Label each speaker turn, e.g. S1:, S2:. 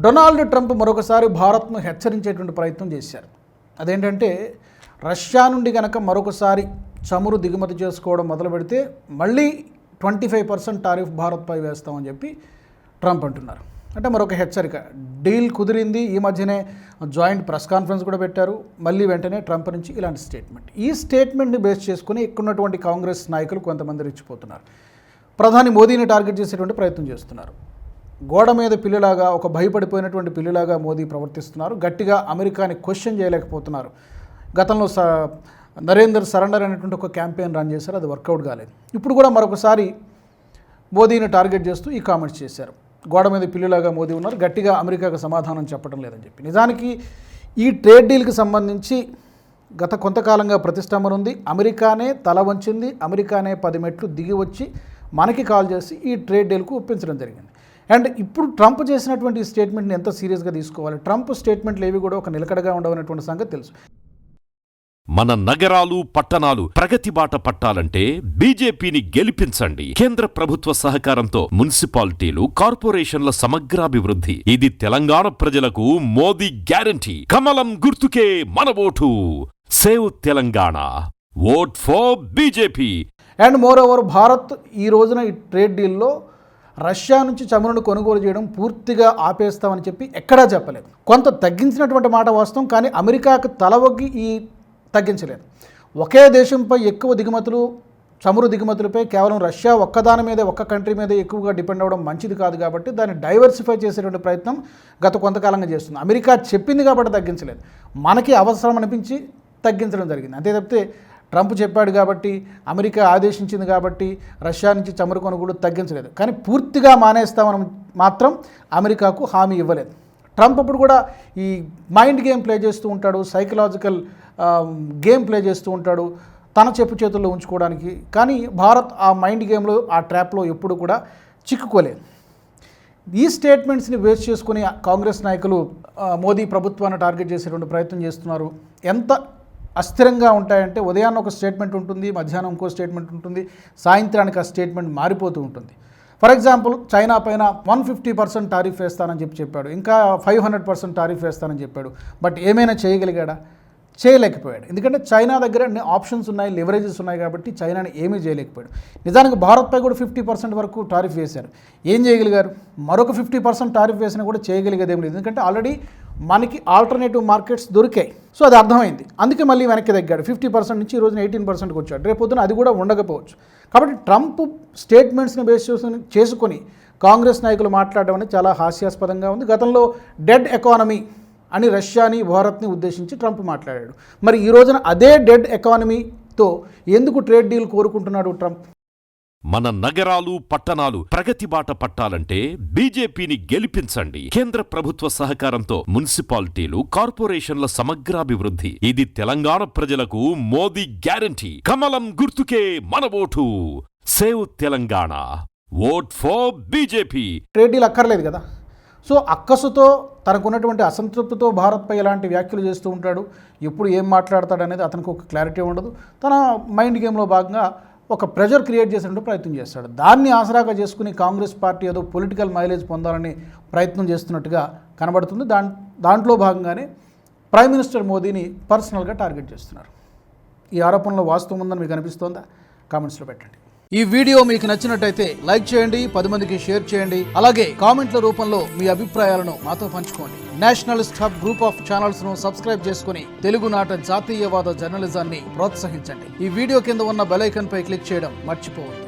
S1: Donald Trump మరొకసారి భారత్ను హెచ్చరించేటువంటి ప్రయత్నం చేశారు. అదేంటంటే రష్యా నుండి కనుక మరొకసారి చమురు దిగుమతి చేసుకోవడం మొదలు పెడితే మళ్ళీ 25% టారిఫ్ భారత్పై వేస్తామని చెప్పి ట్రంప్ అంటున్నారు. అంటే మరొక హెచ్చరిక. డీల్ కుదిరింది, ఈ మధ్యనే జాయింట్ ప్రెస్ కాన్ఫరెన్స్ కూడా పెట్టారు. మళ్ళీ వెంటనే ట్రంప్ నుంచి ఇలాంటి స్టేట్మెంట్. ఈ స్టేట్మెంట్ని బేస్ చేసుకుని ఇక్కడున్నటువంటి కాంగ్రెస్ నాయకులు కొంతమంది రెచ్చిపోతున్నారు. ప్రధాని మోదీని టార్గెట్ చేసేటువంటి ప్రయత్నం చేస్తున్నారు. గోడ మీద పిల్లిలాగా, ఒక భయపడిపోయినటువంటి పిల్లిలాగా మోదీ ప్రవర్తిస్తున్నారు. గట్టిగా అమెరికాని క్వశ్చన్ చేయలేకపోతున్నారు. గతంలో నరేందర్ సరెండర్ అనేటువంటి ఒక క్యాంపెయిన్ రన్ చేశారు, అది వర్కౌట్ కాలేదు. ఇప్పుడు కూడా మరొకసారి మోదీని టార్గెట్ చేస్తూ ఈ కామెంట్స్ చేశారు. గోడ మీద పిల్లిలాగా మోదీ ఉన్నారు, గట్టిగా అమెరికాకు సమాధానం చెప్పడం లేదని చెప్పి. నిజానికి ఈ ట్రేడ్ డీల్కి సంబంధించి గత కొంతకాలంగా ప్రతిష్టంభన ఉంది. అమెరికానే తల వంచింది, అమెరికానే 10 మెట్లు దిగి వచ్చి మనకి కాల్ చేసి ఈ ట్రేడ్ డీల్కు ఒప్పించడం జరిగింది. అండ్ ఇప్పుడు ట్రంప్ చేసినటువంటి ఈ స్టేట్మెంట్ని ఎంత సీరియస్గా తీసుకోవాలి? ట్రంప్ స్టేట్మెంట్లు ఏవి కూడా ఒక నిలకడగా ఉండవనేటువంటి సంగతి తెలుసు.
S2: మన నగరాలు పట్టణాలు ప్రగతి బాట పట్టాలంటే బీజేపీని గెలిపించండి. కేంద్ర ప్రభుత్వ సహకారంతో మున్సిపాలిటీలు, కార్పొరేషన్ల సమగ్రాభివృద్ధి. ఇది తెలంగాణ ప్రజలకు మోదీ గ్యారంటీ. కమలం గుర్తుకే మన vote. Save Telangana, vote for BJP.
S1: And more over Bharat ఈ రోజున ఈ ట్రేడ్ డీల్లో రష్యా నుంచి చమురును కొనుగోలు చేయడం పూర్తిగా ఆపేస్తామని చెప్పి ఎక్కడా చెప్పలేదు. కొంత తగ్గించినటువంటి మాట వాస్తవం, కానీ అమెరికాకు తలవొగ్గి ఈ తగ్గించలేదు. ఒకే దేశంపై ఎక్కువ దిగుమతులు, చమురు దిగుమతులపై కేవలం రష్యా ఒక్కదాని మీదే, ఒక్క కంట్రీ మీద ఎక్కువగా డిపెండ్ అవ్వడం మంచిది కాదు. కాబట్టి దాన్ని డైవర్సిఫై చేసేటువంటి ప్రయత్నం గత కొంతకాలంగా చేస్తుంది. అమెరికా చెప్పింది కాబట్టి తగ్గించలేదు, మనకి అవసరం అనిపించి తగ్గించడం జరిగింది. అంతే తప్పితే ట్రంప్ చెప్పాడు కాబట్టి, అమెరికా ఆదేశించింది కాబట్టి రష్యా నుంచి చమురు కొనుగోలు తగ్గించలేదు. కానీ పూర్తిగా మానేస్తామని మాత్రం అమెరికాకు హామీ ఇవ్వలేదు. ట్రంప్ అప్పుడు కూడా ఈ మైండ్ గేమ్ ప్లే చేస్తూ ఉంటాడు, సైకలాజికల్ గేమ్ ప్లే చేస్తూ ఉంటాడు తన చెప్పు చేతుల్లో ఉంచుకోవడానికి. కానీ భారత్ ఆ మైండ్ గేమ్లో, ఆ ట్రాప్లో ఎప్పుడు కూడా చిక్కుకోలేదు. ఈ స్టేట్మెంట్స్ని బేస్ చేసుకుని కాంగ్రెస్ నాయకులు మోదీ ప్రభుత్వాన్ని టార్గెట్ చేసేటువంటి ప్రయత్నం చేస్తున్నారు. ఎంత అస్థిరంగా ఉంటాయంటే ఉదయాన్న ఒక స్టేట్మెంట్ ఉంటుంది, మధ్యాహ్నం ఇంకో స్టేట్మెంట్ ఉంటుంది, సాయంత్రానికి ఆ స్టేట్మెంట్ మారిపోతూ ఉంటుంది. ఫర్ ఎగ్జాంపుల్ చైనా పైన 150% టారిఫ్ వేస్తానని చెప్పాడు, ఇంకా 500% టారిఫ్ వేస్తానని చెప్పాడు. బట్ ఏమైనా చేయగలిగాడా? చేయలేకపోయాడు. ఎందుకంటే చైనా దగ్గర అన్ని ఆప్షన్స్ ఉన్నాయి, లివరేజెస్ ఉన్నాయి కాబట్టి చైనాని ఏమీ చేయలేకపోయాడు. నిజానికి భారత్పై కూడా 50% వరకు టారిఫ్ వేశారు. ఏం చేయగలిగారు? మరొక 50% టారిఫ్ వేసినా కూడా చేయగలిగేదేం లేదు. ఎందుకంటే ఆల్రెడీ మనకి ఆల్టర్నేటివ్ మార్కెట్స్ దొరికాయి. సో అది అర్థమైంది. అందుకే మళ్ళీ వెనక్కి తగ్గాడు. 50% నుంచి ఈ రోజున 18%కి వచ్చాడు. రేపొద్దున అది కూడా ఉండకపోవచ్చు. కాబట్టి ట్రంప్ స్టేట్మెంట్స్ని బేస్ చేసుకొని కాంగ్రెస్ నాయకులు మాట్లాడడం అనేది చాలా హాస్యాస్పదంగా ఉంది. గతంలో డెడ్ ఎకానమీ అని రష్యాని, భారత్ని ఉద్దేశించి ట్రంప్ మాట్లాడాడు. మరి ఈ రోజున అదే డెడ్ ఎకానమీతో ఎందుకు ట్రేడ్ డీల్ కోరుకుంటున్నాడు ట్రంప్?
S2: మన నగరాలు పట్టణాలు ప్రగతి బాట పట్టాలంటే బీజేపీని గెలిపించండి. కేంద్ర ప్రభుత్వ సహకారంతో మున్సిపాలిటీలు, కార్పొరేషన్ల సమగ్రాభివృద్ధి. ఇది తెలంగాణ ప్రజలకు మోదీ గ్యారంటీ. కమలం గుర్తుకే మన vote. Save Telangana, vote for BJP.
S1: Trade deal అక్కర్లేదు కదా. సో అక్కసుతో, తనకున్నటువంటి అసంతృప్తితో భారత్పై ఎలాంటి వ్యాఖ్యలు చేస్తూ ఉంటాడు, ఎప్పుడు ఏం మాట్లాడతాడు అనేది అతనికి ఒక క్లారిటీ ఉండదు. తన మైండ్ గేమ్లో భాగంగా ఒక ప్రెషర్ క్రియేట్ చేసేటువంటి ప్రయత్నం చేస్తాడు. దాన్ని ఆసరాగా చేసుకుని కాంగ్రెస్ పార్టీ ఏదో పొలిటికల్ మైలేజ్ పొందాలని ప్రయత్నం చేస్తున్నట్టుగా కనబడుతుంది. దాంట్లో భాగంగానే ప్రైమ్ మినిస్టర్ మోదీని పర్సనల్గా టార్గెట్ చేస్తున్నారు. ఈ ఆరోపణలో వాస్తవం ఉందని మీకు అనిపిస్తోందా? కామెంట్స్లో పెట్టండి. ఈ వీడియో మీకు నచ్చినట్టయితే లైక్ చేయండి, 10 మందికి షేర్ చేయండి. అలాగే కామెంట్ల రూపంలో మీ అభిప్రాయాలను మాతో పంచుకోండి. Nationalist hub group of channels ను సబ్స్క్రైబ్ చేసుకుని తెలుగునాట జాతీయవాద జర్నలిజాన్ని ప్రోత్సహించండి. ఈ వీడియో కింద ఉన్న బెల్ ఐకాన్ పై క్లిక్ చేయడం మర్చిపోవద్దు.